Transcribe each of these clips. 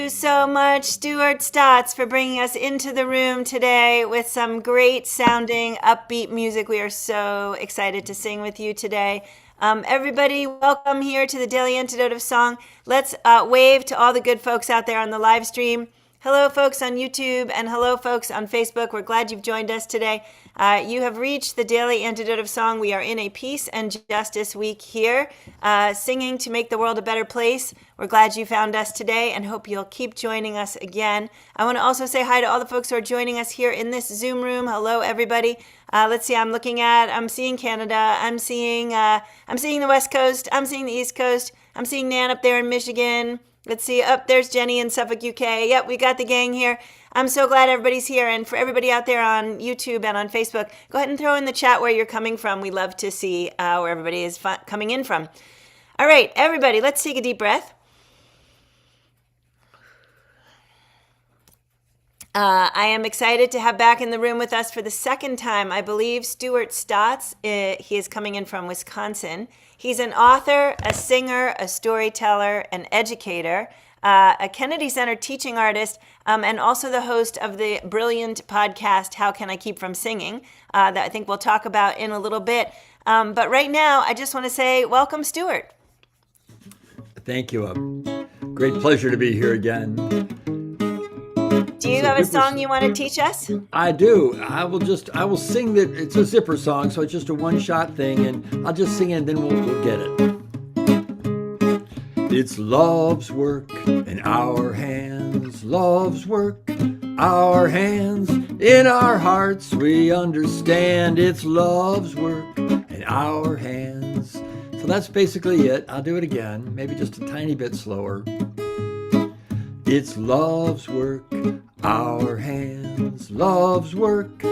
you so much, Stuart Stotts, for bringing us into the room today with some great sounding upbeat music. We are so excited to sing with you today. Everybody, welcome here to the Daily Antidote of Song. Let's wave to all the good folks out there on the live stream. Hello, folks on YouTube, and hello, folks on Facebook. We're glad you've joined us today. You have reached the Daily Antidote of Song. We are in a Peace and Justice Week here, singing to make the world a better place. We're glad you found us today and hope you'll keep joining us again. I want to also say hi to all the folks who are joining us here in this Zoom room. Hello, everybody. Let's see, I'm seeing Canada. I'm seeing the West Coast. I'm seeing the East Coast. I'm seeing Nan up there in Michigan. Let's see, there's Jenny in Suffolk, UK. Yep, we got the gang here. I'm so glad everybody's here. And for everybody out there on YouTube and on Facebook, go ahead and throw in the chat where you're coming from. We love to see where everybody is coming in from. All right, everybody, let's take a deep breath. I am excited to have back in the room with us for the second time, I believe, Stuart Stotts. He is coming in from Wisconsin. He's an author, a singer, a storyteller, an educator, a Kennedy Center teaching artist, and also the host of the brilliant podcast, How Can I Keep From Singing, that I think we'll talk about in a little bit. But right now, I just want to say, welcome, Stuart. Thank you. Great pleasure to be here again. Do you have a song you want to teach us? I do. I will sing that. It's a zipper song, so it's just a one-shot thing, and I'll just sing it, and then we'll get it. It's love's work in our hands, love's work, our hands, in our hearts we understand. It's love's work in our hands. So that's basically it. I'll do it again, maybe just a tiny bit slower. It's love's work, our hands, love's work,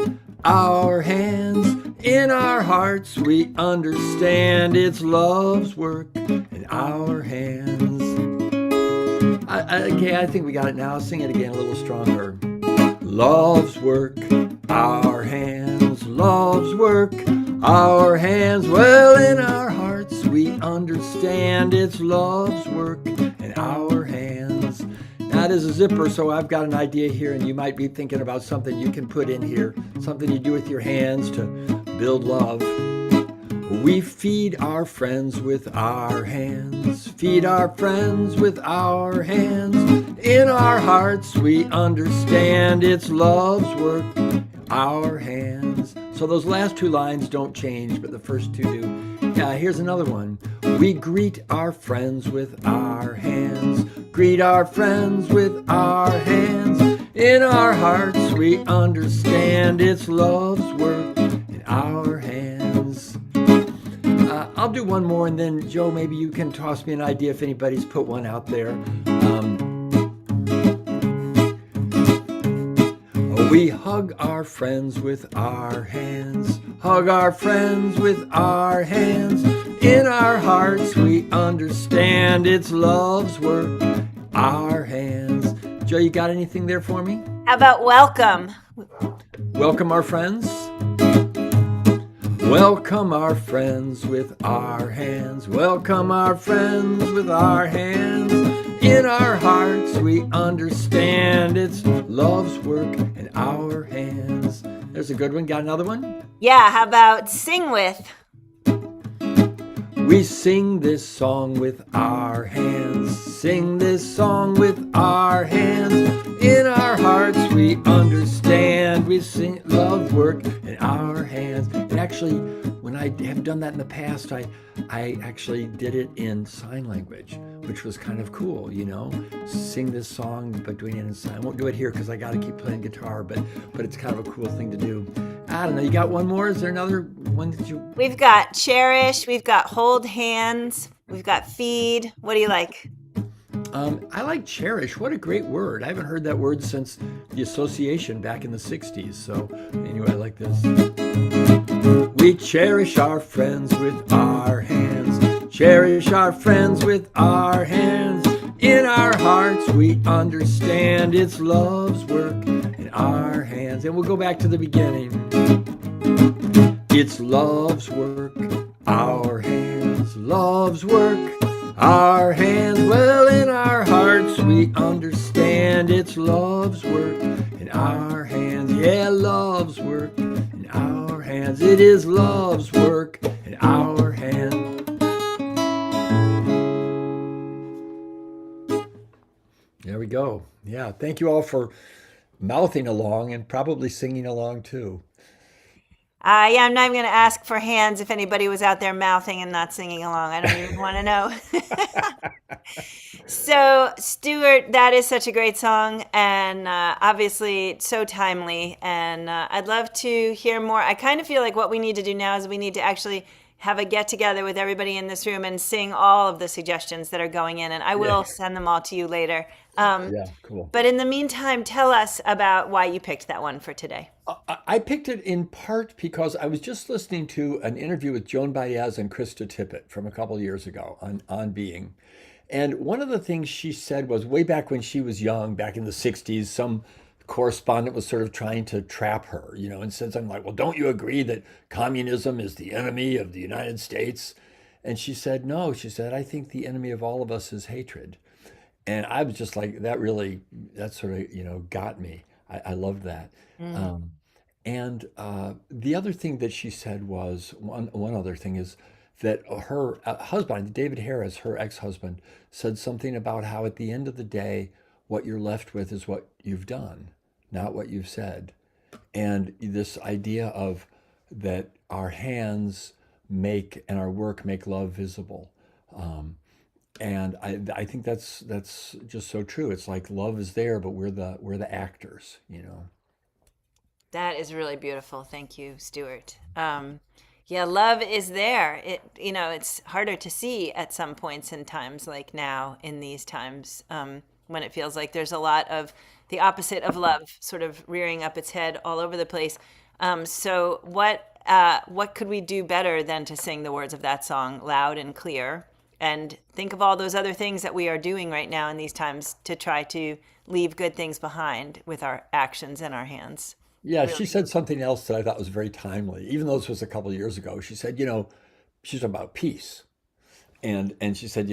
our hands, in our hearts we understand. It's love's work in our hands. Okay, I think we got it now. I'll sing it again a little stronger. Love's work, our hands, love's work, our hands, well, in our hearts we understand. It's love's work in our hands. That is a zipper, so I've got an idea here, and you might be thinking about something you can put in here, something you do with your hands to build love. We feed our friends with our hands, feed our friends with our hands. In our hearts we understand. It's love's work, our hands. So those last two lines don't change, but the first two do. Yeah, here's another one. We greet our friends with our hands, greet our friends with our hands. In our hearts we understand. It's love's work in our hands. I'll do one more, and then Joe, maybe you can toss me an idea if anybody's put one out there. We hug our friends with our hands, hug our friends with our hands. In our hearts we understand. It's love's work, our hands. Joe, you got anything there for me? How about welcome? Welcome our friends. Welcome our friends with our hands. Welcome our friends with our hands. In our hearts we understand. It's love's work in our hands. There's a good one. Got another one? Yeah, how about sing with? We sing this song with our hands. Sing this song with our hands. In our hearts we understand. We sing love's work in our hands. And actually, when I have done that in the past, I actually did it in sign language, which was kind of cool, you know. Sing this song, but doing it in sign. I won't do it here because I got to keep playing guitar, but it's kind of a cool thing to do. I don't know. You got one more? Is there another one that you? We've got cherish. We've got hold hands. We've got feed. What do you like? I like cherish. What a great word. I haven't heard that word since the association back in the 60s. So anyway, I like this. We cherish our friends with our hands. Cherish our friends with our hands. In our hearts we understand. It's love's work in our hands. And we'll go back to the beginning. It's love's work, our hands. Love's work, our hands. Well, in our hearts we understand. is love's work in our hands. Yeah, love's work in our hands. It is love's work in our hands. There we go. Yeah, thank you all for mouthing along and probably singing along too. Yeah, I'm not even going to ask for hands if anybody was out there mouthing and not singing along. I don't even want to know. So, Stuart, that is such a great song and obviously so timely. And I'd love to hear more. I kind of feel like what we need to do now is we need to actually have a get together with everybody in this room and sing all of the suggestions that are going in. And I Yeah, will send them all to you later. Um, yeah, cool. but in the meantime, tell us about why you picked that one for today. I picked it in part because I was just listening to an interview with Joan Baez and Krista Tippett from a couple of years ago on Being. And one of the things she said was way back when she was young, back in the 60s, some correspondent was sort of trying to trap her, and said something like, well, don't you agree that communism is the enemy of the United States? And she said, no, she said, I think the enemy of all of us is hatred. And I was just like, that sort of, got me. I loved that. Mm. Um, and the other thing that she said was one other thing is that her husband, David Harris, her ex-husband, said something about how at the end of the day, what you're left with is what you've done, not what you've said. And this idea of that our hands make and our work make love visible. Um, and I think that's just so true. It's like love is there, but we're the actors. That is really beautiful. Thank you, Stuart. Yeah, love is there. It's harder to see at some points in times like now in these times, when it feels like there's a lot of the opposite of love sort of rearing up its head all over the place. So what could we do better than to sing the words of that song loud and clear and think of all those other things that we are doing right now in these times to try to leave good things behind with our actions and our hands. Yeah, she Really. said something else that I thought was very timely, even though this was a couple of years ago. She said, she's about peace. And she said,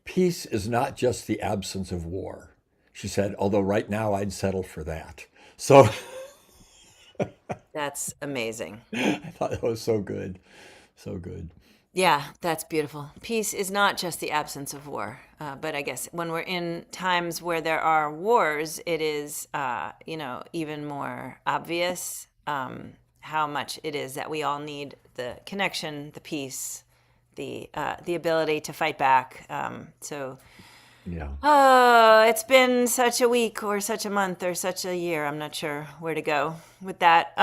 peace is not just the absence of war. She said, although right now I'd settle for that. So That's amazing. I thought that was so good. So good. Yeah, that's beautiful. Peace is not just the absence of war, but I guess when we're in times where there are wars, it is, even more obvious how much it is that we all need the connection, the peace, the ability to fight back. Yeah. Oh, it's been such a week or such a month or such a year. I'm not sure where to go with that.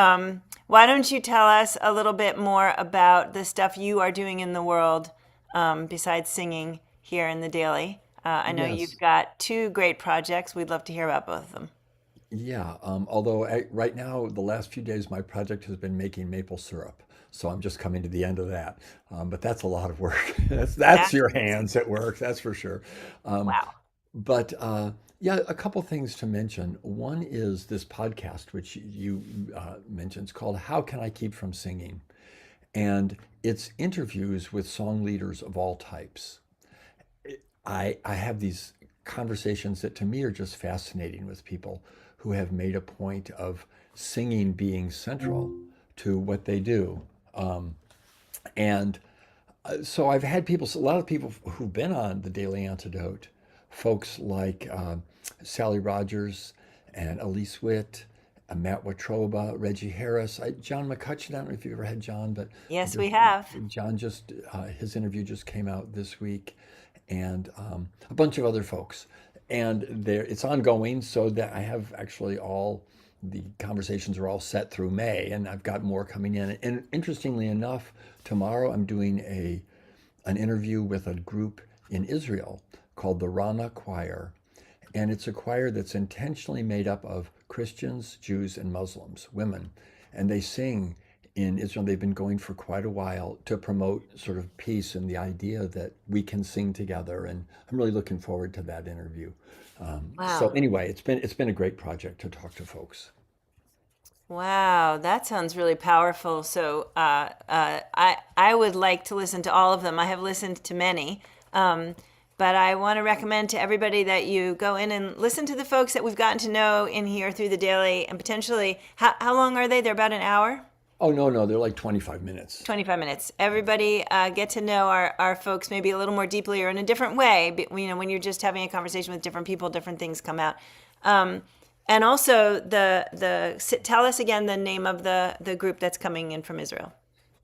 Why don't you tell us a little bit more about the stuff you are doing in the world besides singing here in the Daily? I know Yes. you've got two great projects. We'd love to hear about both of them. Yeah. Although right now, the last few days, my project has been making maple syrup. So I'm just coming to the end of that. But that's a lot of work. That's That, your hands at work, that's for sure. Um, wow. But yeah, a couple things to mention. One is this podcast, which you mentioned. It's called How Can I Keep From Singing? And it's interviews with song leaders of all types. I have these conversations that to me are just fascinating with people who have made a point of singing being central to what they do. Um, and so I've had a lot of people who've been on the Daily Antidote, folks like Sally Rogers and Elise Witt, Matt Watroba, Reggie Harris, John McCutcheon. I don't know if you've ever had John, but Yes, we just have. John just his interview just came out this week, and a bunch of other folks. And it's ongoing, so that I have actually all the conversations are all set through May, and I've got more coming in. And interestingly enough, tomorrow I'm doing an interview with a group in Israel called the Rana Choir. And it's a choir that's intentionally made up of Christians, Jews, and Muslims, women. And they sing in Israel. They've been going for quite a while to promote sort of peace and the idea that we can sing together. And I'm really looking forward to that interview. So Wow. anyway, it's been a great project to talk to folks. Wow, that sounds really powerful. So I would like to listen to all of them. I have listened to many, But I want to recommend to everybody that you go in and listen to the folks that we've gotten to know in here through the daily, and potentially, how long are they? They're about an hour? Oh, no, no, they're like 25 minutes. 25 minutes. Everybody get to know our folks maybe a little more deeply or in a different way. When you're just having a conversation with different people, different things come out. And also, tell us again the name of the group that's coming in from Israel.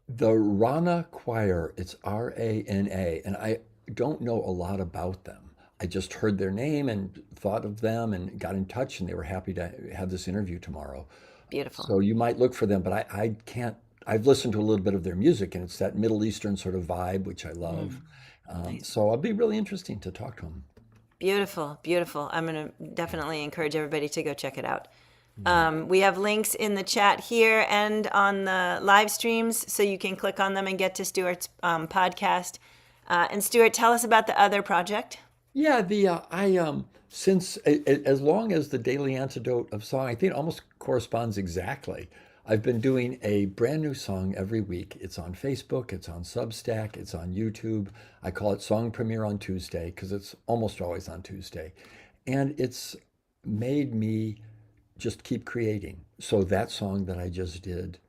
The Rana Choir, it's Rana, and I don't know a lot about them. I just heard their name and thought of them and got in touch, and they were happy to have this interview tomorrow. Beautiful. So you might look for them, but I can't. I've listened to a little bit of their music, and it's that Middle Eastern sort of vibe, which I love. Nice. So it'll be really interesting to talk to them. Beautiful, beautiful. I'm going to definitely encourage everybody to go check it out. We have links in the chat here and on the live streams, so you can click on them and get to Stuart's podcast. And Stuart, tell us about the other project. Yeah, as long as the daily antidote of song, I think it almost corresponds exactly. I've been doing a brand new song every week. It's on Facebook, it's on Substack, it's on YouTube. I call it Song Premiere on Tuesday because it's almost always on Tuesday. And it's made me just keep creating. So that song that I just did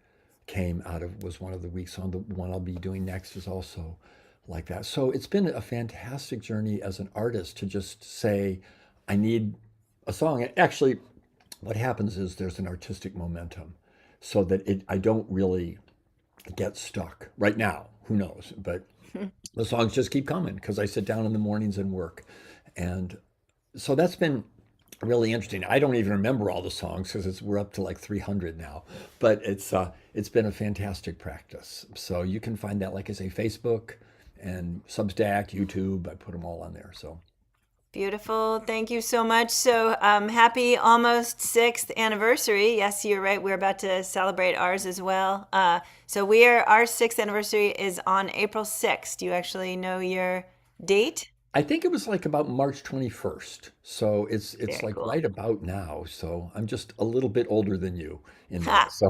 was one of the weeks on. The one I'll be doing next is also like that. So it's been a fantastic journey as an artist to just say, I need a song. And actually, what happens is there's an artistic momentum so that I don't really get stuck right now. Who knows? But the songs just keep coming because I sit down in the mornings and work. And so that's been really interesting. I don't even remember all the songs because we're up to like 300 now, but it's been a fantastic practice. So you can find that, like I say, Facebook and Substack, YouTube. I put them all on there. So Beautiful. Thank you so much. So happy almost 6th anniversary. Yes, you're right. We're about to celebrate ours as well. So our 6th anniversary is on April 6th. Do you actually know your date? I think it was like about March 21st. So it's Very like cool. right about now. So I'm just a little bit older than you in that. Ha. So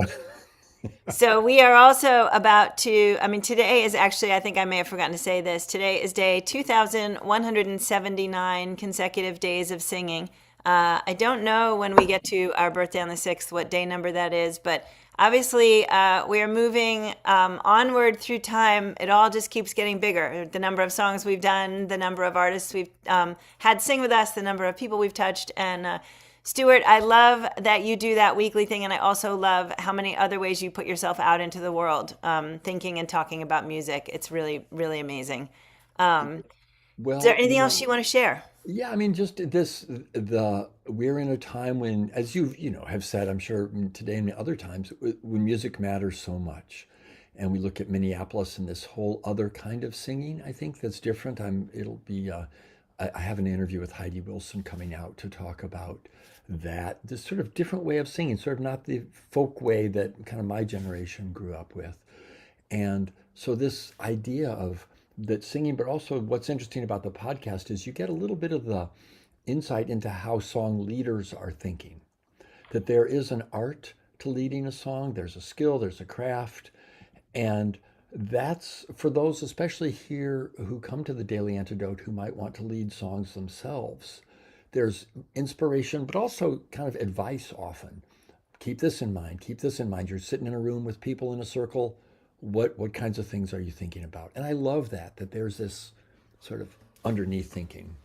So we are also today is actually, I think I may have forgotten to say this. Today is day 2,179 consecutive days of singing. I don't know when we get to our birthday on the 6th, what day number that is, but obviously we are moving onward through time. It all just keeps getting bigger. The number of songs we've done, the number of artists we've had sing with us, the number of people we've touched, and Stuart, I love that you do that weekly thing, and I also love how many other ways you put yourself out into the world, thinking and talking about music. It's really, really amazing. Is there well, anything else you want to share? yeah, I mean, just we're in a time when, as have said, I'm sure today and other times, when music matters so much, and we look at Minneapolis and this whole other kind of singing. I think that's different. It'll be. I have an interview with Heidi Wilson coming out to talk about this sort of different way of singing, sort of not the folk way that kind of my generation grew up with. And so this idea of that singing, but also what's interesting about the podcast is you get a little bit of the insight into how song leaders are thinking. That there is an art to leading a song, there's a skill, there's a craft, and that's for those, especially here, who come to the Daily Antidote who might want to lead songs themselves. There's inspiration, but also kind of advice often. Keep this in mind. Keep this in mind. You're sitting in a room with people in a circle. What kinds of things are you thinking about? And I love that there's this sort of underneath thinking.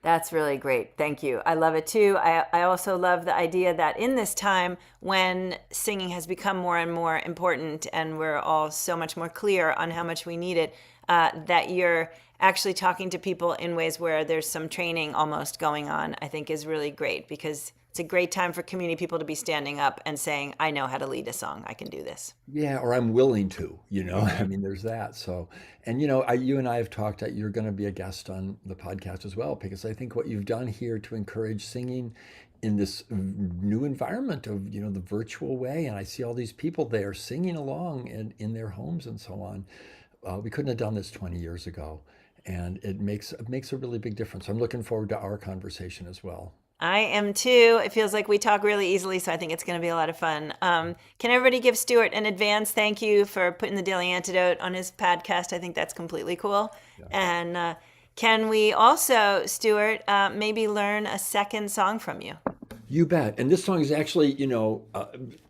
That's really great. Thank you. I love it too. I also love the idea that in this time when singing has become more and more important and we're all so much more clear on how much we need it, that you're actually talking to people in ways where there's some training almost going on, I think is really great because it's a great time for community people to be standing up and saying, I know how to lead a song. I can do this. Yeah, or I'm willing to, I mean, there's that. So, and you and I have talked that you're going to be a guest on the podcast as well, because I think what you've done here to encourage singing in this new environment of, the virtual way, and I see all these people there singing along in their homes and so on. We couldn't have done this 20 years ago, and it makes a really big difference. I'm looking forward to our conversation as well. I am too. It feels like we talk really easily, so I think it's going to be a lot of fun. Can everybody give Stuart an advance thank you for putting the Daily Antidote on his podcast? I think that's completely cool. Yeah. And can we also, Stuart, maybe learn a second song from you? You bet. And this song is actually,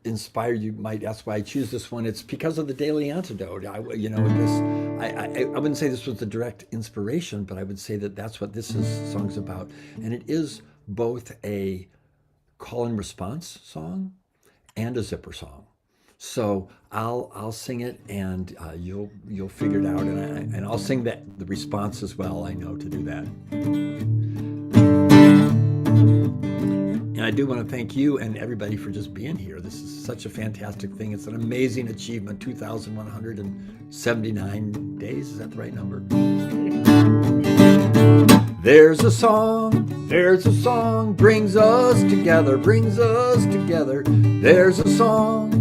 inspired. You might ask why I choose this one. It's because of the Daily Antidote. I wouldn't say this was the direct inspiration, but I would say that that's what song's about. And it is both a call and response song and a zipper song. So I'll sing it, and you'll figure it out, and I'll sing the response as well. I know to do that. And I do want to thank you and everybody for just being here. This is such a fantastic thing. It's an amazing achievement. 2,179 days. Is that the right number? There's a song, brings us together, brings us together. There's a song,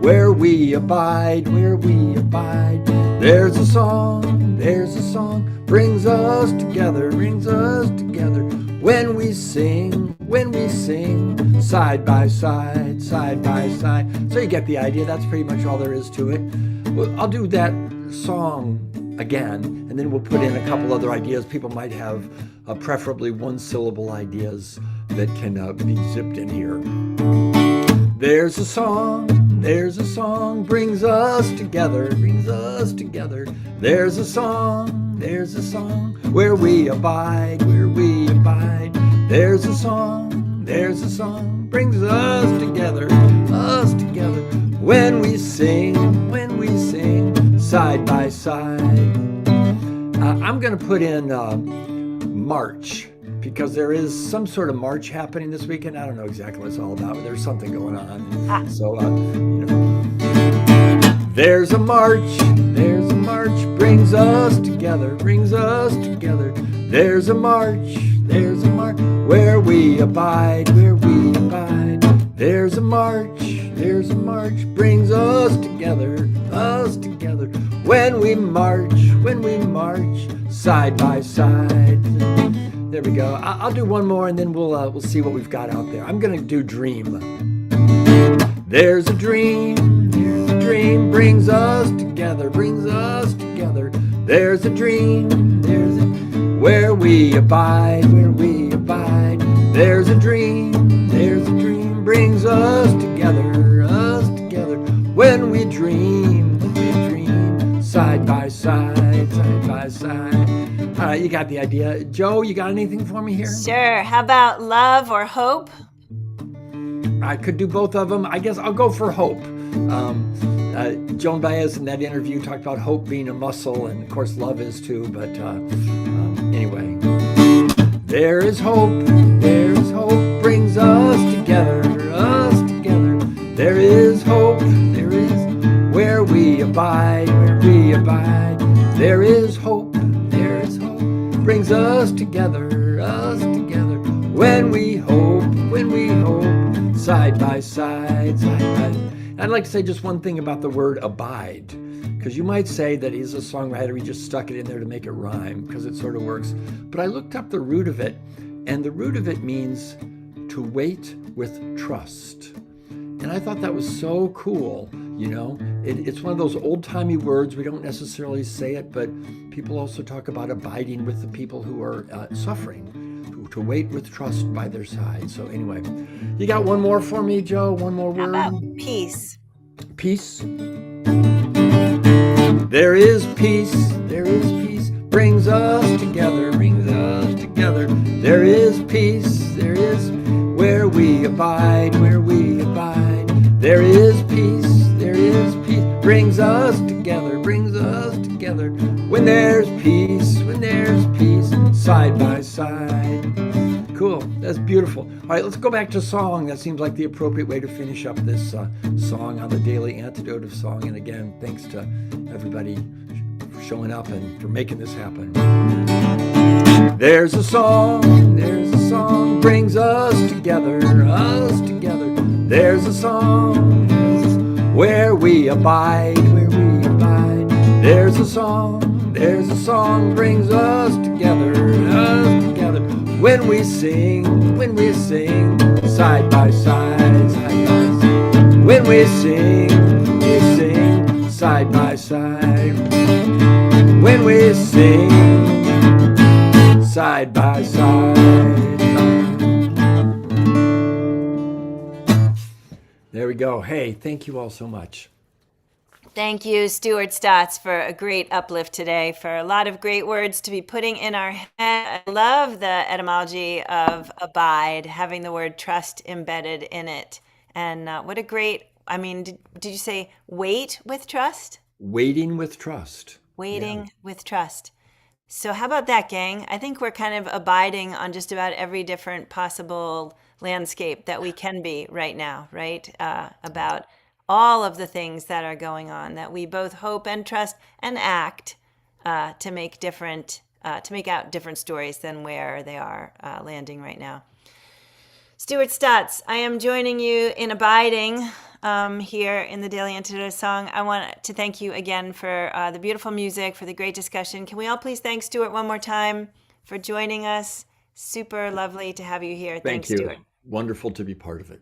where we abide, where we abide. There's a song, brings us together, brings us together. When we sing, side by side, side by side. So you get the idea. That's pretty much all there is to it. Well, I'll do that song again, and then we'll put in a couple other ideas. People might have preferably one-syllable ideas that can be zipped in here. There's a song, brings us together, brings us together. There's a song, where we abide, where we abide. There's a song, brings us together, us together. When we sing, side by side. I'm going to put in March, because there is some sort of march happening this weekend. I don't know exactly what it's all about, but there's something going on. So, there's a march, brings us together, brings us together. There's a march, where we abide, where we abide. There's a march, brings us together, us together. When we march, side by side. There we go. I'll do one more, and then we'll see what we've got out there. I'm going to do Dream. There's a dream, brings us together, brings us together. There's a dream, where we abide, where we abide. There's a dream, brings us together, us together. When we dream, side by side, side by side. All right, you got the idea. Joe, you got anything for me here? Sure. How about Love or Hope? I could do both of them. I guess I'll go for Hope. Joan Baez in that interview talked about hope being a muscle, and of course love is too, but anyway. There is hope, brings us together, us together. There is hope, where we abide, where we abide. There is hope, brings us together, us together. When we hope, side by side, side by. I'd like to say just one thing about the word abide, because you might say that he's a songwriter, he just stuck it in there to make it rhyme, because it sort of works. But I looked up the root of it, and the root of it means to wait with trust. And I thought that was so cool, It's one of those old-timey words. We don't necessarily say it, but people also talk about abiding with the people who are suffering, to wait with trust by their side. So anyway, you got one more for me, Joe? One more word? How about peace? Peace. There is peace, brings us together, brings us together. There is peace, where we abide, where we abide. There is peace, brings us together, brings us together. When there's peace, side by side. Cool, that's beautiful. All right, let's go back to song. That seems like the appropriate way to finish up this song on the Daily Antidote of Song. And again, thanks to everybody for showing up and for making this happen. There's a song, brings us together, us together. There's a song, where we abide, where we abide. There's a song, brings us together, us together. When we sing, side by side, side by side. When we sing, side by side. When we sing, side by side. There we go. Hey, thank you all so much. Thank you, Stuart Stotts, for a great uplift today, for a lot of great words to be putting in our head. I love the etymology of abide, having the word trust embedded in it. And what a great, I mean, did you say wait with trust? Waiting with trust. Waiting with trust. So how about that, gang? I think we're kind of abiding on just about every different possible landscape that we can be right now, right? About all of the things that are going on that we both hope and trust and act to make out different stories than where they are landing right now. Stuart Stotts, I am joining you in abiding here in the Daily Antidote song. I want to thank you again for the beautiful music, for the great discussion. Can we all please thank Stuart one more time for joining us? Super lovely to have you here. Thank Thanks, you. Stuart. Wonderful to be part of it.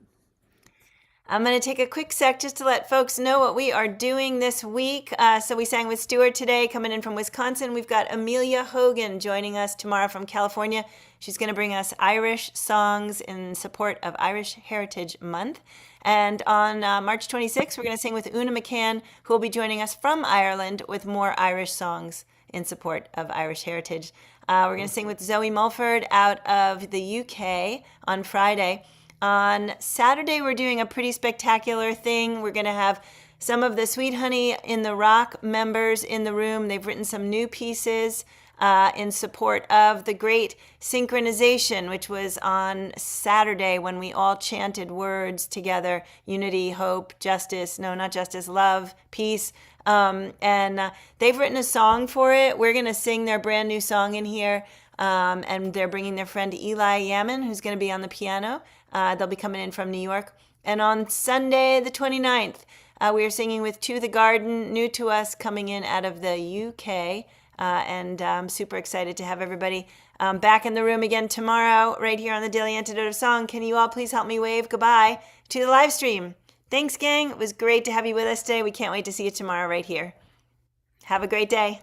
I'm going to take a quick sec just to let folks know what we are doing this week. So we sang with Stuart today, coming in from Wisconsin. We've got Amelia Hogan joining us tomorrow from California. She's going to bring us Irish songs in support of Irish Heritage Month. And on March 26th, we're going to sing with Una McCann, who will be joining us from Ireland with more Irish songs in support of Irish heritage. We're going to sing with Zoe Mulford out of the UK on Friday. On Saturday, we're doing a pretty spectacular thing. We're going to have some of the Sweet Honey in the Rock members in the room. They've written some new pieces in support of the great synchronization, which was on Saturday when we all chanted words together: unity, hope, justice, no, not justice, love, peace. And they've written a song for it. We're going to sing their brand new song in here. And they're bringing their friend Eli Yamin, who's going to be on the piano. They'll be coming in from New York. And on Sunday, the 29th, we are singing with To the Garden, new to us, coming in out of the UK. And I'm super excited to have everybody back in the room again tomorrow, right here on the Daily Antidote of Song. Can you all please help me wave goodbye to the live stream? Thanks, gang. It was great to have you with us today. We can't wait to see you tomorrow right here. Have a great day.